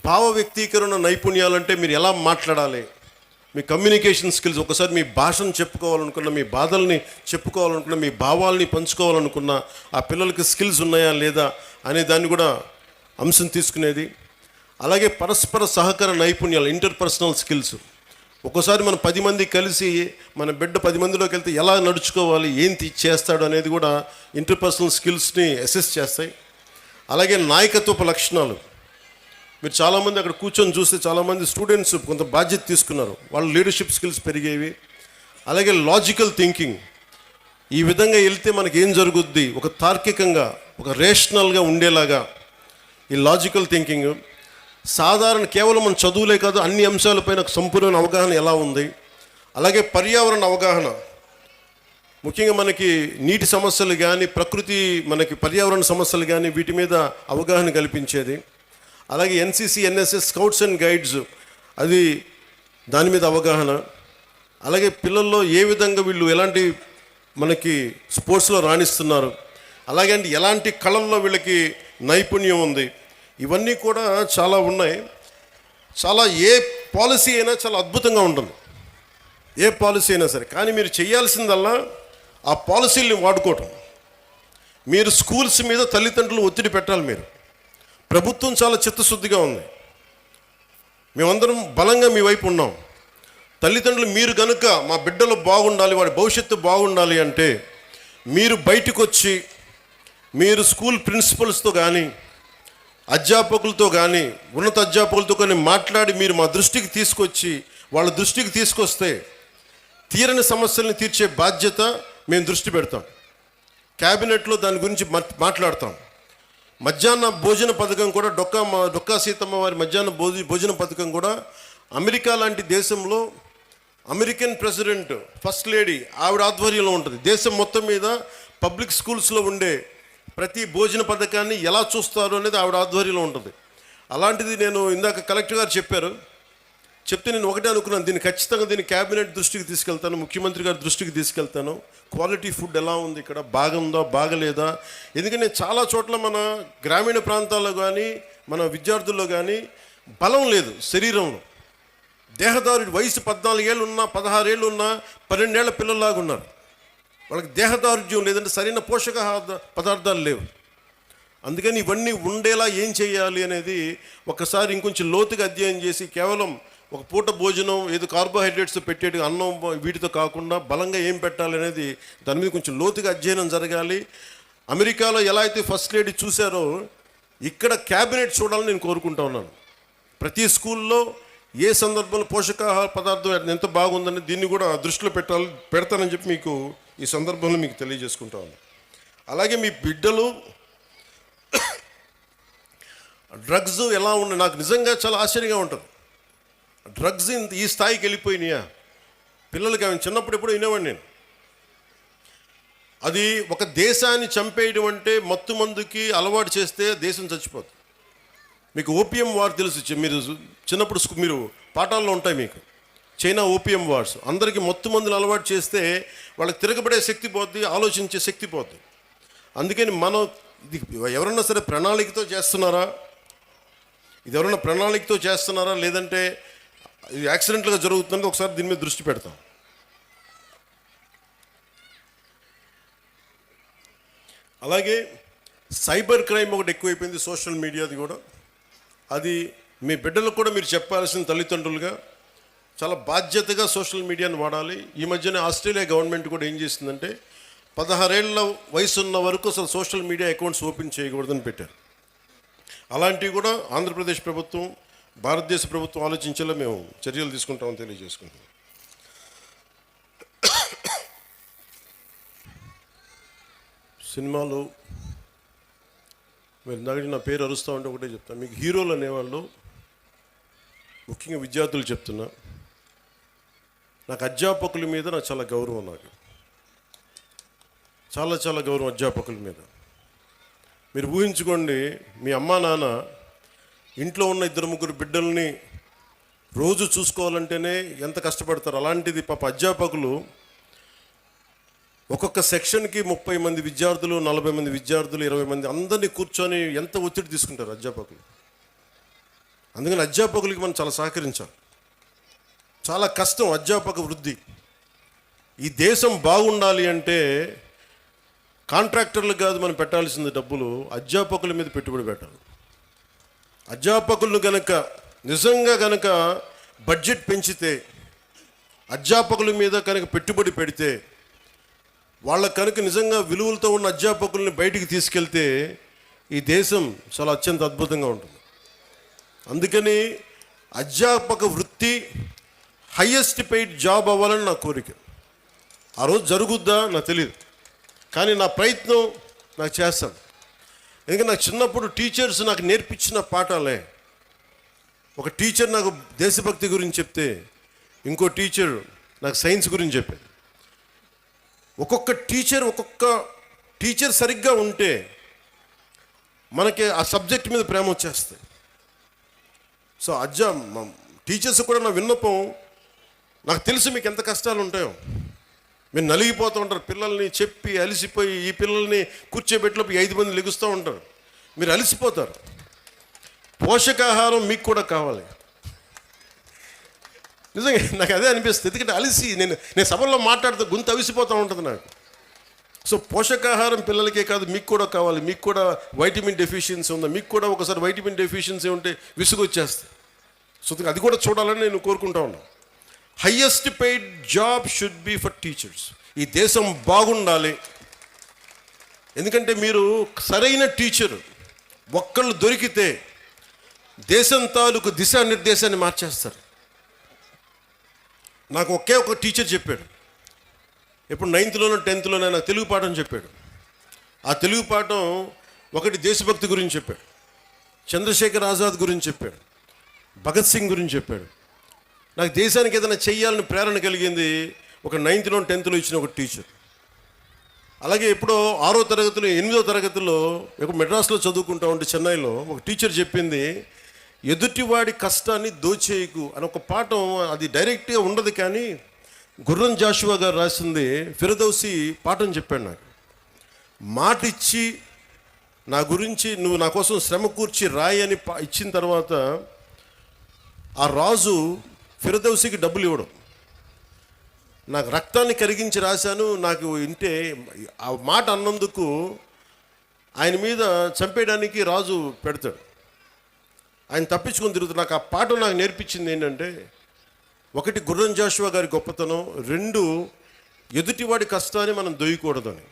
భావ వ్యక్తీకరణ నైపుణ్యాలంటే మీరు ఎలా మాట్లాడాలి, మీ కమ్యూనికేషన్ స్కిల్స్, ఒకసారి మీ భాషను చెప్పుకోవాలనుకున్న, మీ బాధల్ని చెప్పుకోవాలనుకున్న, మీ భావాల్ని పంచుకోవాలనుకున్న ఆ పిల్లలకి స్కిల్స్ ఉన్నాయా లేదా అనే దాన్ని కూడా అంశం తీసుకునేది. అలాగే పరస్పర సహకార నైపుణ్యాలు, ఇంటర్పర్సనల్ స్కిల్స్. ఒక్కోసారి మనం 10 మంది కలిసి మన బిడ్డ 10 మందిలోకి వెళ్తే ఎలా నడుచుకోవాలి, ఏం చేస్తాడు అనేది కూడా ఇంటర్పర్సనల్ స్కిల్స్ని అసెస్ చేస్తాయి. అలాగే నాయకత్వపు లక్షణాలు. మీరు చాలామంది అక్కడ కూర్చొని చూస్తే చాలామంది స్టూడెంట్స్ కొంత బాధ్యత తీసుకున్నారు, వాళ్ళ లీడర్షిప్ స్కిల్స్ పెరిగేవి. అలాగే లాజికల్ థింకింగ్. ఈ విధంగా వెళ్తే మనకి ఏం జరుగుద్ది, ఒక తార్కికంగా, ఒక రేషనల్గా ఉండేలాగా ఈ లాజికల్ థింకింగ్. సాధారణ కేవలం మన చదువులే కాదు, అన్ని అంశాలపైన సంపూర్ణ అవగాహన ఎలా ఉంది. అలాగే పర్యావరణ అవగాహన, ముఖ్యంగా మనకి నీటి సమస్యలు కానీ, ప్రకృతి మనకి పర్యావరణ సమస్యలు కానీ వీటి మీద అవగాహన కల్పించేది. అలాగే NCC, NSS, scouts and guides, అది దాని మీద అవగాహన. అలాగే పిల్లల్లో ఏ విధంగా వీళ్ళు ఎలాంటి మనకి స్పోర్ట్స్లో రాణిస్తున్నారు, అలాగే ఎలాంటి కళల్లో వీళ్ళకి నైపుణ్యం ఉంది, ఇవన్నీ కూడా చాలా ఉన్నాయి. చాలా ఏ పాలసీ అయినా చాలా అద్భుతంగా ఉంటుంది, ఏ పాలసీ అయినా సరే. కానీ మీరు చేయాల్సిందల్లా ఆ పాలసీల్ని వాడుకోవటం. మీరు స్కూల్స్ మీద తల్లిదండ్రులు ఒత్తిడి పెట్టాలి. మీరు ప్రభుత్వం చాలా చిత్తశుద్ధిగా ఉంది, మేమందరం బలంగా మీ వైపు ఉన్నాం. తల్లిదండ్రులు మీరు కనుక మా బిడ్డలు బాగుండాలి, వాడి భవిష్యత్తు బాగుండాలి అంటే మీరు బయటకు వచ్చి మీరు స్కూల్ ప్రిన్సిపల్స్తో కానీ, అధ్యాపకులతో కానీ, ఉన్నత అధ్యాపకులతో కానీ మాట్లాడి మీరు మా దృష్టికి తీసుకొచ్చి వాళ్ళ దృష్టికి తీసుకొస్తే తీరని సమస్యల్ని తీర్చే బాధ్యత మేము దృష్టి పెడతాం. క్యాబినెట్లో దాని గురించి మాట్లాడతాం. మధ్యాహ్న భోజన పథకం కూడా డొక్కా సీతమ్మ వారి మధ్యాహ్న భోజన పథకం కూడా అమెరికా లాంటి దేశంలో అమెరికన్ ప్రెసిడెంట్, ఫస్ట్ లేడీ, ఆవిడ ఆధ్వర్యంలో ఉంటుంది. దేశం మొత్తం మీద పబ్లిక్ స్కూల్స్లో ఉండే ప్రతి భోజన పథకాన్ని ఎలా చూస్తారు అనేది ఆవిడ ఆధ్వర్యంలో ఉంటుంది. అలాంటిది నేను ఇందాక కలెక్టర్ గారు చెప్తే నేను ఒకటే అనుకున్నాను, దీన్ని క్యాబినెట్ దృష్టికి తీసుకెళ్తాను, ముఖ్యమంత్రి గారి దృష్టికి తీసుకెళ్తాను. క్వాలిటీ ఫుడ్ ఎలా ఉంది, ఇక్కడ బాగుందా బాగలేదా. ఎందుకంటే చాలా చోట్ల మన గ్రామీణ ప్రాంతాల్లో కానీ, మన విద్యార్థుల్లో కానీ బలం లేదు శరీరంలో. దేహదారుడి వయసు 14 ఏళ్ళు ఉన్నా, 16 ఏళ్ళు ఉన్నా, 12 ఏళ్ల పిల్లల్లాగా ఉన్నారు. వాళ్ళకి దేహదారుఢ్యం లేదంటే సరైన పోషక పదార్థాలు లేవు. అందుకని ఇవన్నీ ఉండేలా ఏం చేయాలి అనేది ఒకసారి ఇంకొంచెం లోతుగా అధ్యయనం చేసి, కేవలం ఒక పూట భోజనం ఏదో కార్బోహైడ్రేట్స్ పెట్టేది అన్నం వీటితో కాకుండా బలంగా ఏం పెట్టాలి అనేది దాని మీద కొంచెం లోతుగా అధ్యయనం జరగాలి. అమెరికాలో ఎలా అయితే ఫస్ట్ లేడీ చూశారో ఇక్కడ క్యాబినెట్ చూడాలని నేను కోరుకుంటా ఉన్నాను. ప్రతి స్కూల్లో ఏ సందర్భంలో పోషకాహార పదార్థం ఎంత బాగుందని దీన్ని కూడా దృష్టిలో పెడతానని చెప్పి మీకు ఈ సందర్భంలో మీకు తెలియజేసుకుంటా ఉన్నాను. అలాగే మీ బిడ్డలు డ్రగ్స్ ఎలా ఉన్నాయి నాకు నిజంగా చాలా ఆశ్చర్యంగా ఉంటుంది. డ్రగ్స్ ఈ స్థాయికి వెళ్ళిపోయినాయా? పిల్లలకి ఆమె చిన్నప్పుడు ఎప్పుడు వినేవాడిని నేను. అది ఒక దేశాన్ని చంపేయడం అంటే మత్తు మందుకి అలవాటు చేస్తే దేశం చచ్చిపోతుంది. మీకు ఓపియం వార్ తెలుసు, మీరు చిన్నప్పుడు మీరు పాఠాల్లో ఉంటాయి మీకు. చైనా ఓపియం వార్స్, అందరికీ మత్తు మందులు అలవాటు చేస్తే వాళ్ళకి తిరగబడే శక్తి పోద్ది, ఆలోచించే శక్తి పోద్ది. అందుకని మనం ఇది ఎవరన్నా సరే ప్రణాళికతో చేస్తున్నారా, ఇది ఎవరైనా ప్రణాళికతో చేస్తున్నారా లేదంటే ఇది యాక్సిడెంట్గా జరుగుతుందని ఒకసారి దీని మీద దృష్టి పెడతాం. అలాగే సైబర్ క్రైమ్ ఒకటి ఎక్కువైపోయింది, సోషల్ మీడియాది కూడా. అది మీ బిడ్డలకు కూడా మీరు చెప్పాల్సిన తల్లిదండ్రులుగా చాలా బాధ్యతగా సోషల్ మీడియాని వాడాలి. ఈ మధ్యనే ఆస్ట్రేలియా గవర్నమెంట్ కూడా ఏం చేసిందంటే 16 ఏళ్ల వయసు ఉన్న వరకు అసలు సోషల్ మీడియా అకౌంట్స్ ఓపెన్ చేయకూడదని పెట్టారు. అలాంటివి కూడా ఆంధ్రప్రదేశ్ ప్రభుత్వం, భారతదేశ ప్రభుత్వం ఆలోచించేలా మేము చర్యలు తీసుకుంటామని తెలియజేసుకుంటాం. సినిమాలు మీరు ఇందాక నా పేరు అరుస్తూ ఉంటే ఒకటే చెప్తాను, మీకు హీరోలు అనేవాళ్ళు ముఖ్యంగా విద్యార్థులు చెప్తున్నా, నాకు అధ్యాపకుల మీద నాకు చాలా గౌరవం, నాకు చాలా చాలా గౌరవం అధ్యాపకుల మీద. మీరు ఊహించుకోండి, మీ అమ్మా నాన్న ఇంట్లో ఉన్న 2-3 బిడ్డల్ని రోజు చూసుకోవాలంటేనే ఎంత కష్టపడతారు. అలాంటిది పాప అధ్యాపకులు ఒక్కొక్క సెక్షన్కి 30 మంది విద్యార్థులు, 40 మంది విద్యార్థులు, 20 మంది అందరినీ కూర్చొని ఎంత ఒత్తిడి తీసుకుంటారు అధ్యాపకులు. అందుకని అధ్యాపకులకి మనం చాలా సహకరించాలి. చాలా కష్టం అధ్యాపక వృద్ధి. ఈ దేశం బాగుండాలి అంటే కాంట్రాక్టర్లకు కాదు మనం పెట్టాల్సింది డబ్బులు, అధ్యాపకుల మీద పెట్టుబడి పెట్టాలి. అధ్యాపకులను కనుక నిజంగా కనుక బడ్జెట్ పెంచితే, అధ్యాపకుల మీద కనుక పెట్టుబడి పెడితే, వాళ్ళకు కనుక నిజంగా విలువలతో ఉన్న అధ్యాపకుల్ని బయటికి తీసుకెళ్తే ఈ దేశం చాలా అత్యంత అద్భుతంగా ఉంటుంది. అందుకని అధ్యాపక వృత్తి హయ్యెస్ట్ పెయిడ్ జాబ్ అవ్వాలని నా కోరిక. ఆ రోజు జరుగుద్దా నాకు తెలియదు, కానీ నా ప్రయత్నం నాకు చేస్తాను. ఎందుకంటే నాకు చిన్నప్పుడు టీచర్స్ నాకు నేర్పించిన పాఠాలే. ఒక టీచర్ నాకు దేశభక్తి గురించి చెప్తే, ఇంకో టీచర్ నాకు సైన్స్ గురించి చెప్పారు. ఒక్కొక్క టీచర్ సరిగ్గా ఉంటే మనకి ఆ సబ్జెక్ట్ మీద ప్రేమ వచ్చేస్తుంది. సో టీచర్స్ కూడా నా విన్నపం, నాకు తెలుసు మీకు ఎంత కష్టాలు ఉంటాయో. మీరు నలిగిపోతూ ఉంటారు, పిల్లల్ని చెప్పి అలిసిపోయి ఈ పిల్లల్ని కూర్చోబెట్టినప్పుడు 5 మంది లెగుస్తూ ఉంటారు, మీరు అలిసిపోతారు. పోషకాహారం మీకు కూడా కావాలి. నిజంగా నాకు అదే అనిపిస్తుంది, ఎందుకంటే అలిసి నేను సభల్లో మాట్లాడుతూ గొంతు అవిసిపోతూ ఉంటుంది నాకు. సో పోషకాహారం పిల్లలకే కాదు మీకు కూడా కావాలి. మీకు కూడా వైటమిన్ డెఫిషియన్సీ ఉందా, మీకు కూడా ఒకసారి వైటమిన్ డెఫిషియన్సీ ఉంటే విసుగు వచ్చేస్తుంది. సో అది కూడా చూడాలని నేను కోరుకుంటా ఉన్నాను. Highest paid job should be for teachers. ఈ దేశం బాగుండాలి. ఎందుకంటే మీరు సరైన టీచర్ ఒక్కళ్ళు దొరికితే దేశం తాలూకు దిశానిర్దేశాన్ని మార్చేస్తారు. నాకు ఒకే ఒక టీచర్ చెప్పాడు, ఇప్పుడు 9th-లోనో 10th-లోనో నాకు తెలుగు పాఠం చెప్పాడు. ఆ తెలుగు పాఠం ఒకటి దేశభక్తి గురించి చెప్పాడు, చంద్రశేఖర్ ఆజాద్ గురించి చెప్పాడు, భగత్ సింగ్ గురించి చెప్పాడు. నాకు దేశానికి ఏదైనా చెయ్యాలని ప్రేరణ కలిగింది ఒక 9th-లో 10th-లో ఇచ్చిన ఒక టీచర్. అలాగే ఎప్పుడో 6వ తరగతిలో 8వ తరగతిలో మెడ్రాస్లో చదువుకుంటా ఉంటే చెన్నైలో ఒక టీచర్ చెప్పింది, ఎదుటివాడి కష్టాన్ని దోచేయకు అని ఒక పాఠం. అది డైరెక్ట్గా ఉండదు, కానీ గుర్రం జాషువా గారు రాసింది ఫిరదౌసి పాఠం చెప్పాడు నాకు. మాట ఇచ్చి నా గురించి నువ్వు నా కోసం శ్రమ కూర్చి రాయి అని ఇచ్చిన తర్వాత ఆ రాజు ఫిరదౌసికి డబ్బులు ఇవ్వడం. నాకు రక్తాన్ని కరిగించి రాశాను, నాకు ఇంటే ఆ మాట అన్నందుకు ఆయన మీద చంపేయడానికి రాజు పెడతాడు. ఆయన తప్పించుకొని తిరుగుతాడు. నాకు ఆ పాఠం నాకు నేర్పించింది ఏంటంటే, ఒకటి గుర్రం జాషువా గారి గొప్పతనం, 2 ఎదుటివాడి కష్టాన్ని మనం దొయ్యకూడదని.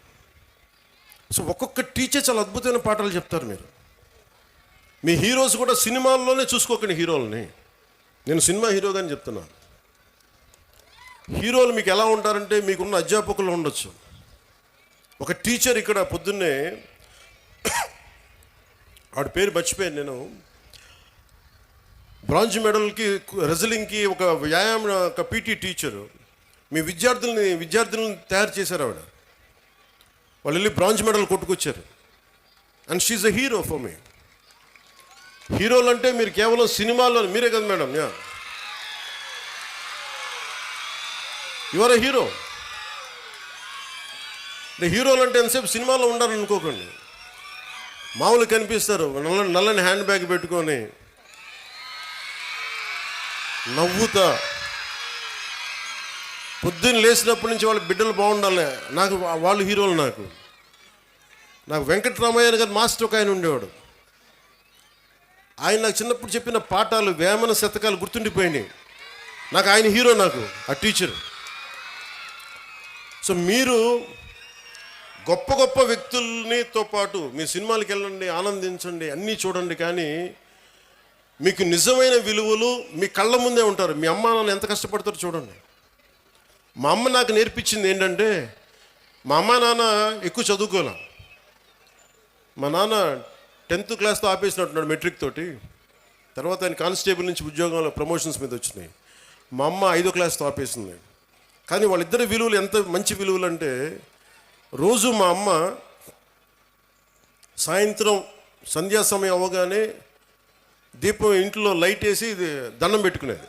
సో ఒక్కొక్క టీచర్ చాలా అద్భుతమైన పాఠాలు చెప్తారు. మీ హీరోస్ కూడా సినిమాల్లోనే చూసుకోకండి హీరోలని. నేను సినిమా హీరోగాని చెప్తున్నాను. హీరోలు మీకు ఎలా ఉంటారంటే, మీకున్న అధ్యాపకులు ఉండొచ్చు. ఒక టీచర్ ఇక్కడ పొద్దున్నే ఆవిడ పేరు మర్చిపోయాను నేను, బ్రాంజ్ మెడల్కి రెజ్లింగ్కి ఒక వ్యాయామ ఒక పీటీ టీచరు మీ విద్యార్థులను తయారు చేశారు ఆవిడ. వాళ్ళు వెళ్ళి బ్రాంజ్ మెడల్ కొట్టుకొచ్చారు. And she a hero for me. హీరోలు అంటే మీరు కేవలం సినిమాల్లో మీరే కదా madam, you are a hero. హీరోలు అంటే ఎంతసేపు సినిమాలో ఉండాలని అనుకోకండి. మామూలు కనిపిస్తారు, నల్లని హ్యాండ్ బ్యాగ్ పెట్టుకొని నవ్వుతా. పొద్దున్న లేచినప్పటి నుంచి వాళ్ళ బిడ్డలు బాగుండాలి, నాకు వాళ్ళు హీరోలు. నాకు వెంకటరామయ్య గారు మాస్టర్ ఒక ఆయన ఉండేవాడు. ఆయన నాకు చిన్నప్పుడు చెప్పిన పాఠాలు, వేమన శతకాలు గుర్తుండిపోయినాయి. నాకు ఆయన హీరో, నాకు ఆ టీచర్. సో మీరు గొప్ప గొప్ప వ్యక్తులనితో పాటు మీ సినిమాలకు వెళ్ళండి, ఆనందించండి, అన్నీ చూడండి. కానీ మీకు నిజమైన విలువలు మీ కళ్ళ ముందే ఉంటారు. మీ అమ్మ నాన్న ఎంత కష్టపడతారో చూడండి. మా అమ్మ నాకు నేర్పించింది ఏంటంటే, మా అమ్మ నాన్న ఎక్కువ చదువుకోలే. మా నాన్న 10th క్లాస్తో ఆపేసినట్టున్నాడు మెట్రిక్ తోటి. తర్వాత ఆయన కానిస్టేబుల్ నుంచి ఉద్యోగంలో ప్రమోషన్స్ మీద వచ్చినాయి. మా అమ్మ 5వ క్లాస్తో ఆపేసింది. కానీ వాళ్ళిద్దరి విలువలు ఎంత మంచి విలువలు అంటే, రోజు మా అమ్మ సాయంత్రం సంధ్యా సమయం అవ్వగానే దీపం ఇంట్లో లైట్ వేసి దండం పెట్టుకునేది.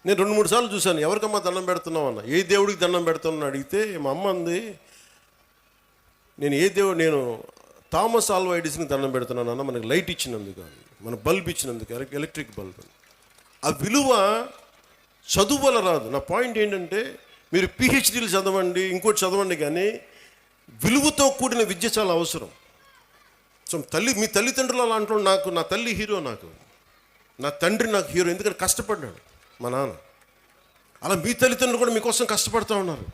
నేను 2-3 సార్లు చూశాను, ఎవరికమ్మా దండం పెడుతున్నావు అన్న. ఏ దేవుడికి దండం పెడుతున్నాను అడిగితే మా అమ్మ అంది, నేను థామస్ ఆల్వా ఎడిసన్కి దండం పెడుతున్నాను అన్న, మనకి లైట్ ఇచ్చినందుకు, మన బల్బ్ ఇచ్చినందుకు, ఎలక్ట్రిక్ బల్బ్. ఆ విలువ చదువు వల్ల రాదు. నా పాయింట్ ఏంటంటే, మీరు పిహెచ్డీలు చదవండి, ఇంకోటి చదవండి, కానీ విలువతో కూడిన విద్య చాలా అవసరం. సో మీ తల్లిదండ్రులు అలా అంటాడు. నా తల్లి హీరో, నా తండ్రి నాకు హీరో. ఎందుకంటే కష్టపడ్డాడు మా నాన్న. అలా మీ తల్లిదండ్రులు కూడా మీకోసం కష్టపడుతూ ఉన్నారు.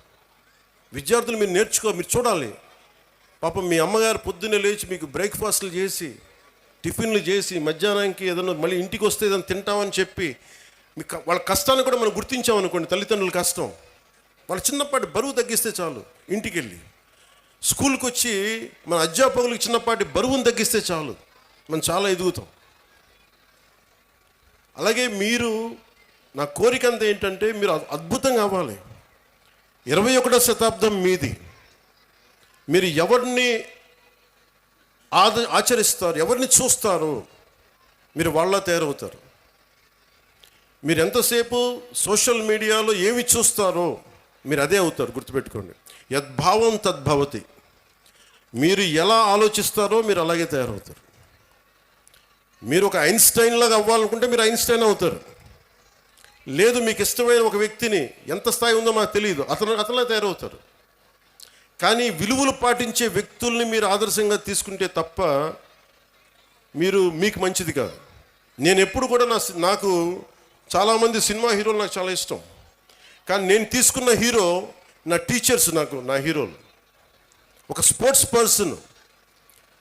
విద్యార్థులు మీరు మీరు చూడాలి. పాపం మీ అమ్మగారు పొద్దున్నే లేచి మీకు బ్రేక్ఫాస్ట్లు చేసి, టిఫిన్లు చేసి, మధ్యాహ్నానికి ఏదైనా మళ్ళీ ఇంటికి వస్తే ఏదైనా తింటామని చెప్పి, వాళ్ళ కష్టాన్ని కూడా మనం గుర్తించామనుకోండి, తల్లిదండ్రుల కష్టం. వాళ్ళ చిన్నపాటి బరువు తగ్గిస్తే చాలు. ఇంటికి వెళ్ళి స్కూల్కి వచ్చి మన అధ్యాపకులకు చిన్నపాటి బరువును తగ్గిస్తే చాలు, మనం చాలా ఎదుగుతాం. అలాగే మీరు, నా కోరిక అంతా ఏంటంటే, మీరు అద్భుతంగా అవ్వాలి. 21వ శతాబ్దం మీది. మీరు ఎవరిని ఆచరిస్తారు, ఎవరిని చూస్తారు, మీరు వాళ్ళ తయారవుతారు. మీరు ఎంతసేపు సోషల్ మీడియాలో ఏమి చూస్తారో మీరు అదే అవుతారు. గుర్తుపెట్టుకోండి, యద్భావం తద్భవతి. మీరు ఎలా ఆలోచిస్తారో మీరు అలాగే తయారవుతారు. మీరు ఒక ఐన్స్టైన్ లాగా అవ్వాలనుకుంటే మీరు ఐన్స్టైన్ అవుతారు. లేదు, మీకు ఇష్టమైన ఒక వ్యక్తిని, ఎంత స్థాయి ఉందో నాకు తెలియదు, అతలా తయారవుతారు. కానీ విలువలు పాటించే వ్యక్తుల్ని మీరు ఆదర్శంగా తీసుకుంటే తప్ప మీకు మంచిది కాదు. నేను ఎప్పుడు కూడా నాకు చాలామంది సినిమా హీరోలు నాకు చాలా ఇష్టం. కానీ నేను తీసుకున్న హీరో నా టీచర్స్, నా హీరోలు. ఒక స్పోర్ట్స్ పర్సన్,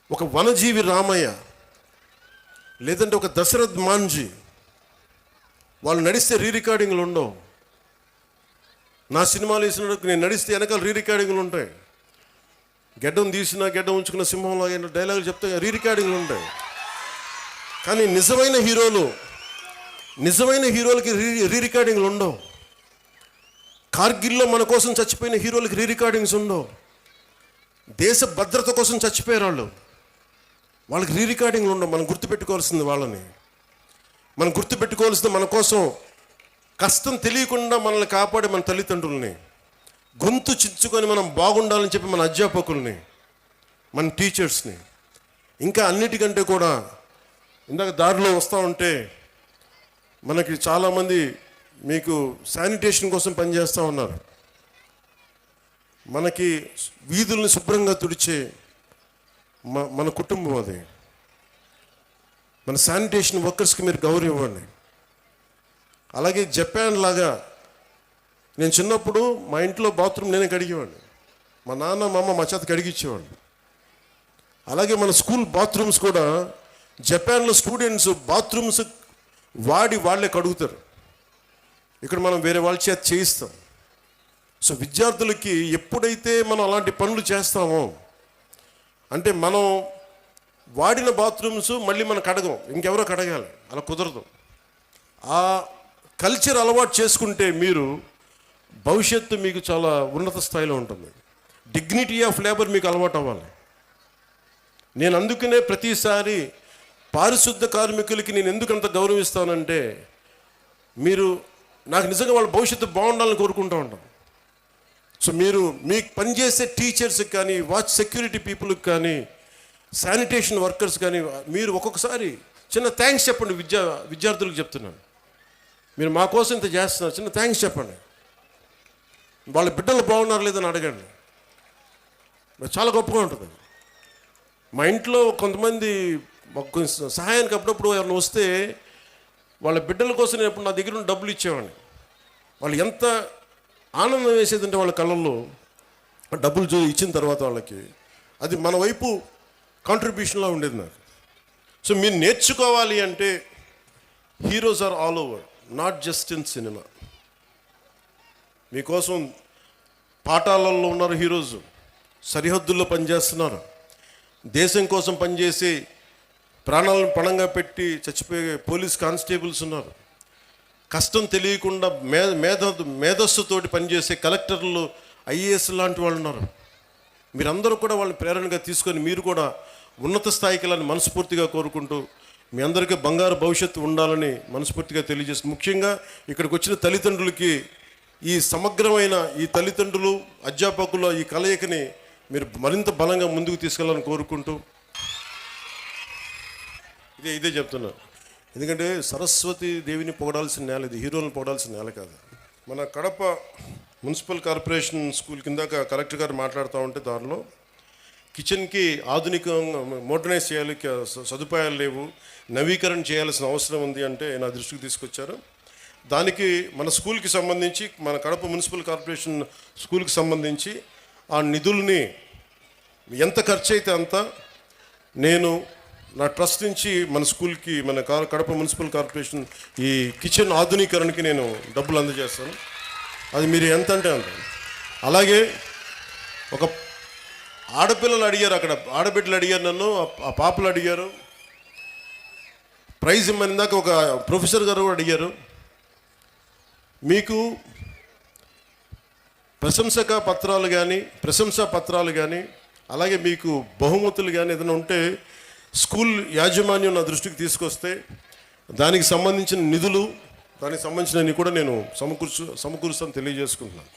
ఒక వనజీవి రామయ్య, లేదంటే ఒక దశరథ్ మాంజీ. వాళ్ళు నడిస్తే రికార్డింగ్లు ఉండవు. నా సినిమాలు వేసినప్పుడు నేను నడిస్తే వెనకాల రికార్డింగ్లు ఉంటాయి. గెడ్డం ఉంచుకున్న సింహంలో డైలాగులు చెప్తే రికార్డింగ్లు ఉంటాయి. కానీ నిజమైన హీరోలకి రికార్డింగ్లు ఉండవు. కార్గిల్లో మన కోసం చచ్చిపోయిన హీరోలకి రికార్డింగ్స్ ఉండవు. దేశ భద్రత కోసం చచ్చిపోయారు వాళ్ళకి రికార్డింగ్లు ఉండవు. మనం గుర్తుపెట్టుకోవాల్సింది వాళ్ళని. మనం గుర్తుపెట్టుకోవాల్సింది మన కోసం కష్టం తెలియకుండా మనల్ని కాపాడే మన తల్లిదండ్రుల్ని, గొంతు చిచ్చుకొని మనం బాగుండాలని చెప్పి మన అధ్యాపకుల్ని, మన టీచర్స్ని. ఇంకా అన్నిటికంటే కూడా, ఇందాక దారిలో వస్తూ ఉంటే మనకి చాలామంది మీకు శానిటేషన్ కోసం పనిచేస్తూ ఉన్నారు. మనకి వీధుల్ని శుభ్రంగా తుడిచే మన కుటుంబం అది. మన శానిటేషన్ వర్కర్స్కి మీరు గౌరవం ఇవ్వండి. అలాగే జపాన్ లాగా, నేను చిన్నప్పుడు మా ఇంట్లో బాత్రూమ్ నేనే కడిగేవాడిని. మా నాన్న మా అమ్మ మా చేత కడిగిచ్చేవాడిని. అలాగే మన స్కూల్ బాత్రూమ్స్ కూడా జపాన్లో స్టూడెంట్స్ బాత్రూమ్స్ వాళ్ళే కడుగుతారు. ఇక్కడ మనం వేరే వాళ్ళ చేత చేయిస్తాం. సో విద్యార్థులకి ఎప్పుడైతే మనం అలాంటి పనులు చేస్తామో, అంటే మనం వాడిన బాత్రూమ్స్ మళ్ళీ మనం కడగం, ఇంకెవరో కడగాలి, అలా కుదరదు. ఆ కల్చర్ అలవాటు చేసుకుంటే మీరు భవిష్యత్తు మీకు చాలా ఉన్నత స్థాయిలో ఉంటుంది. డిగ్నిటీ ఆఫ్ లేబర్ మీకు అలవాటు అవ్వాలి. నేను అందుకనే ప్రతిసారి పారిశుద్ధ కార్మికులకి నేను ఎందుకు అంత గౌరవిస్తానంటే, మీరు నాకు నిజంగా వాళ్ళ భవిష్యత్తు బాగుండాలని కోరుకుంటూ ఉంటాం. సో మీరు మీకు పనిచేసే టీచర్స్కి కానీ, వాచ్ సెక్యూరిటీ పీపుల్కి కానీ, శానిటేషన్ వర్కర్స్ కానీ, మీరు ఒక్కొక్కసారి చిన్న థ్యాంక్స్ చెప్పండి. విద్యార్థులకు చెప్తున్నాను, మీరు మా కోసం ఇంత చేస్తున్నారు, చిన్న థ్యాంక్స్ చెప్పండి. వాళ్ళ బిడ్డలు బాగున్నారు లేదని అడగండి. చాలా గొప్పగా ఉంటుంది. మా ఇంట్లో కొంతమంది మాకు కొంచెం సహాయానికి అప్పుడప్పుడు ఎవరైనా వస్తే వాళ్ళ బిడ్డల కోసం నేను ఎప్పుడు నా దగ్గర ఉన్న డబ్బులు ఇచ్చేవాడిని. వాళ్ళు ఎంత ఆనందం వేసేదంటే వాళ్ళ కళ్ళల్లో డబ్బులు ఇచ్చిన తర్వాత వాళ్ళకి అది మన వైపు కాంట్రిబ్యూషన్లా ఉండేది నాకు. సో మీరు నేర్చుకోవాలి అంటే heroes are all over, not just in cinema. మీకోసం పాఠాలలో ఉన్నారు హీరోస్, సరిహద్దుల్లో పనిచేస్తున్నారు, దేశం కోసం పనిచేసి ప్రాణాలను పణంగా పెట్టి చచ్చిపోయే పోలీస్ కానిస్టేబుల్స్ ఉన్నారు, కష్టం తెలియకుండా మేధస్సుతోటి పనిచేసే కలెక్టర్లు, ఐఏఎస్ లాంటి వాళ్ళు ఉన్నారు. మీరందరూ కూడా వాళ్ళని ప్రేరణగా తీసుకొని మీరు కూడా ఉన్నత స్థాయికి వెళ్ళాలని మనస్ఫూర్తిగా కోరుకుంటూ, మీ అందరికీ బంగారు భవిష్యత్తు ఉండాలని మనస్ఫూర్తిగా తెలియజేస్తుంది. ముఖ్యంగా ఇక్కడికి వచ్చిన తల్లిదండ్రులకి ఈ సమగ్రమైన ఈ తల్లిదండ్రులు అధ్యాపకుల ఈ కలయికని మీరు మరింత బలంగా ముందుకు తీసుకెళ్ళాలని కోరుకుంటూ ఇదే చెప్తున్నా. ఎందుకంటే సరస్వతి దేవిని పొగడాల్సిన నేల ఇది, హీరోలను పొగడాల్సిన నేల కాదు. మన కడప మున్సిపల్ కార్పొరేషన్ స్కూల్ కిందాక కలెక్టర్ గారు మాట్లాడుతూ ఉంటే దానిలో కిచెన్కి ఆధునికంగా మోడర్నైజ్ చేయాలి, సదుపాయాలు లేవు, నవీకరణ చేయాల్సిన అవసరం ఉంది అంటే నా దృష్టికి తీసుకొచ్చారు. దానికి మన స్కూల్కి సంబంధించి, మన కడప మున్సిపల్ కార్పొరేషన్ స్కూల్కి సంబంధించి ఆ నిధుల్ని ఎంత ఖర్చు అయితే అంత నేను నా ట్రస్ట్ నుంచి మన స్కూల్కి, మన కడప మున్సిపల్ కార్పొరేషన్ ఈ కిచెన్ ఆధునీకరణకి నేను డబ్బులు అందజేస్తాను. అది మీరు ఎంత అంటే అంత. అలాగే ఒక ఆడపిల్లలు అడిగారు, అక్కడ ఆడబిడ్డలు అడిగారు నన్ను, ఆ పాపలు అడిగారు, ప్రైజ్ ఇమ్మని దాకా ఒక ప్రొఫెసర్ గారు కూడా అడిగారు. మీకు ప్రశంసా పత్రాలు కానీ అలాగే మీకు బహుమతులు కానీ ఏదైనా ఉంటే స్కూల్ యాజమాన్యం నా దృష్టికి తీసుకొస్తే దానికి సంబంధించిన నిధులు, దానికి సంబంధించినవి కూడా నేను సమకూరుస్తాను తెలియజేసుకుంటున్నాను.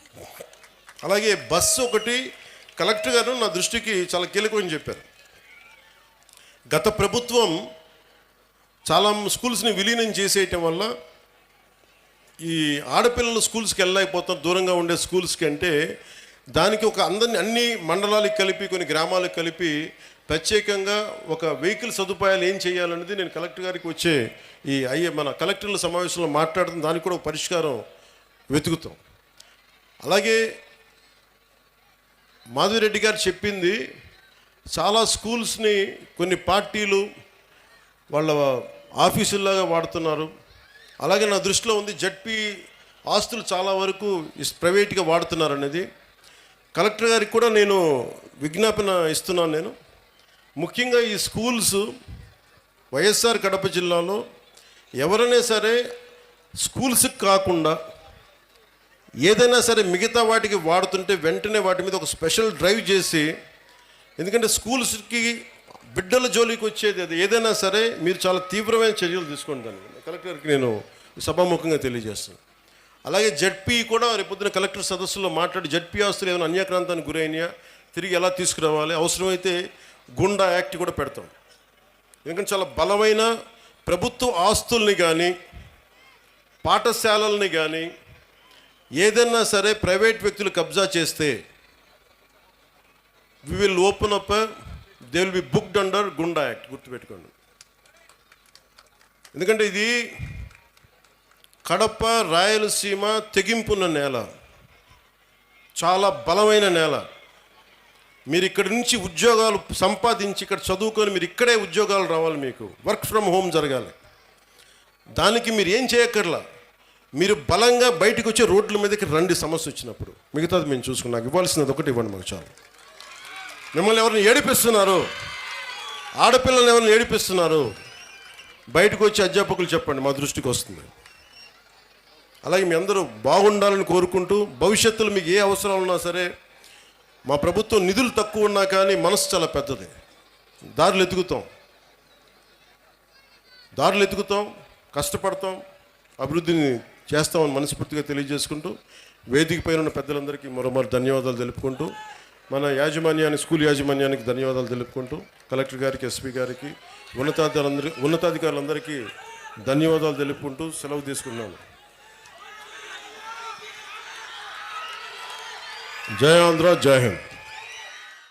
అలాగే బస్సు ఒకటి కలెక్టర్ గారు నా దృష్టికి చాలా కీలకమని చెప్పారు. గత ప్రభుత్వం చాలా స్కూల్స్ని విలీనం చేసేయటం వల్ల ఈ ఆడపిల్లలు స్కూల్స్కి వెళ్ళలేకపోతారు, దూరంగా ఉండే స్కూల్స్కి. అంటే దానికి ఒక అన్ని మండలాలకు కలిపి, కొన్ని గ్రామాలకు కలిపి ప్రత్యేకంగా ఒక వెహికల్ సదుపాయాలు ఏం చేయాలనేది నేను కలెక్టర్ గారికి వచ్చే మన కలెక్టర్ల సమావేశంలో మాట్లాడుతున్న దానికి కూడా ఒక పరిష్కారం వెతుకుతాం. అలాగే మాధవిరెడ్డి గారు చెప్పింది, చాలా స్కూల్స్ని కొన్ని పార్టీలు వాళ్ళ ఆఫీసుల్లాగా వాడుతున్నారు. అలాగే నా దృష్టిలో ఉంది జడ్పీ ఆస్తులు చాలా వరకు ప్రైవేట్గా వాడుతున్నారు అనేది. కలెక్టర్ గారికి కూడా నేను విజ్ఞాపన ఇస్తున్నాను. నేను ముఖ్యంగా ఈ స్కూల్స్ వైఎస్ఆర్ కడప జిల్లాలో ఎవరైనా సరే స్కూల్స్కి కాకుండా ఏదైనా సరే మిగతా వాటికి వాడుతుంటే వెంటనే వాటి మీద ఒక స్పెషల్ డ్రైవ్ చేసి, ఎందుకంటే స్కూల్స్కి బిడ్డల జోలికి వచ్చేది అది ఏదైనా సరే మీరు చాలా తీవ్రమైన చర్యలు తీసుకోండి. దాన్ని కలెక్టర్కి నేను సభాముఖంగా తెలియజేస్తాను. అలాగే జడ్పీ కూడా రేపొద్దున కలెక్టర్ సదస్సులో మాట్లాడి జడ్పీ ఆస్తులు ఏమైనా అన్యాక్రాంతానికి గురైనయా తిరిగి ఎలా తీసుకురావాలి, అవసరమైతే గుండా యాక్ట్ కూడా పెడతాం. ఎందుకంటే చాలా బలమైన ప్రభుత్వ ఆస్తుల్ని కానీ పాఠశాలల్ని కానీ ఏదైనా సరే ప్రైవేట్ వ్యక్తులు కబ్జా చేస్తే we will open up, they will be booked under goonda act. గుర్తుపెట్టుకోండి. ఎందుకంటే ఇది కడప రాయలసీమ తెగింపున్న నేల, చాలా బలమైన నేల. మీరు ఇక్కడి నుంచి ఉద్యోగాలు సంపాదించి ఇక్కడ చదువుకొని మీరు ఇక్కడే ఉద్యోగాలు రావాలి, మీకు వర్క్ ఫ్రమ్ హోమ్ జరగాలి. దానికి మీరు ఏం చేయక్కర్లా, మీరు బలంగా బయటకు వచ్చే రోడ్ల మీదకి రండి సమస్య వచ్చినప్పుడు. మిగతాది మేము చూసుకుని నాకు ఇవ్వాల్సినది ఒకటి ఇవ్వండి మాకు చాలు. మిమ్మల్ని ఎవరిని ఏడిపిస్తున్నారు, ఆడపిల్లల్ని ఎవరిని ఏడిపిస్తున్నారు, బయటకు వచ్చి అధ్యాపకులు చెప్పండి, మా దృష్టికి వస్తుంది. అలాగే మీ అందరూ బాగుండాలని కోరుకుంటూ భవిష్యత్తులో మీకు ఏ అవసరాలు ఉన్నా సరే మా ప్రభుత్వం నిధులు తక్కువ ఉన్నా కానీ మనసు చాలా పెద్దది. దారులు ఎతుకుతాం, కష్టపడతాం, అభివృద్ధిని చేస్తామని మనస్ఫూర్తిగా తెలియజేసుకుంటూ వేదిక పైన ఉన్న పెద్దలందరికీ మరోమారు ధన్యవాదాలు తెలుపుకుంటూ మన స్కూల్ యాజమాన్యానికి ధన్యవాదాలు తెలుపుకుంటూ కలెక్టర్ గారికి, ఎస్పీ గారికి, ఉన్నతాధికారులందరికీ ధన్యవాదాలు తెలుపుకుంటూ సెలవు తీసుకున్నాను. జై ఆంధ్ర, జై హింద్.